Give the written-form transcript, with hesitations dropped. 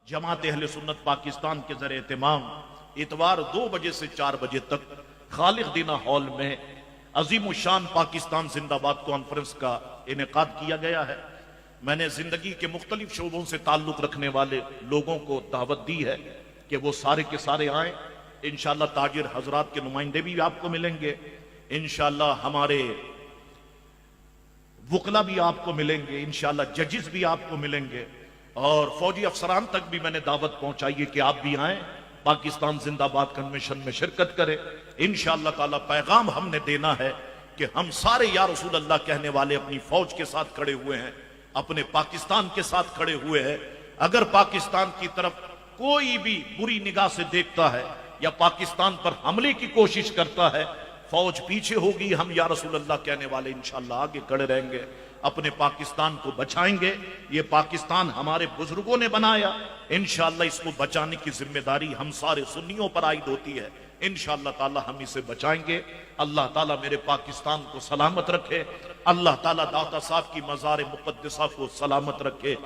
जमात अहले सुन्नत पाकिस्तान के ज़रिए एहतमाम इतवार 2 बजे से 4 बजे तक खालिक दीना हॉल में अजीम शान पाकिस्तान जिंदाबाद कॉन्फ्रेंस का इनेकाद किया गया है। मैंने जिंदगी के मुख्तलिफ शोबों से ताल्लुक रखने वाले लोगों को दावत दी है कि वो सारे के सारे आए। इंशाअल्लाह ताजिर हजरात के नुमाइंदे भी आपको मिलेंगे, इंशाअल्लाह हमारे वकला भी आपको मिलेंगे, इंशाअल्लाह जजिस भी आपको मिलेंगे और फौजी अफसरान तक भी मैंने दावत पहुंचाई है कि आप भी आए, पाकिस्तान जिंदाबाद कन्वेंशन में शिरकत करें। इंशाअल्लाह ताला पैगाम हमने देना है कि हम सारे या रसूल अल्लाह कहने वाले अपनी फौज के साथ खड़े हुए हैं, अपने पाकिस्तान के साथ खड़े हुए हैं। अगर पाकिस्तान की तरफ कोई भी बुरी निगाह से देखता है या पाकिस्तान पर हमले की कोशिश करता है, फौज पीछे होगी, हम या रसूल अल्लाह कहने वाले इंशाअल्लाह आगे खड़े रहेंगे, अपने पाकिस्तान को बचाएंगे। ये पाकिस्तान हमारे बुजुर्गों ने बनाया, इंशाअल्लाह इसको बचाने की जिम्मेदारी हम सारे सुन्नियों पर आयद होती है। इंशाअल्लाह ताला हम इसे बचाएंगे। अल्लाह ताला मेरे पाकिस्तान को सलामत रखे, अल्लाह ताला दाता साहब की मज़ार मुक़द्दसा को सलामत रखे।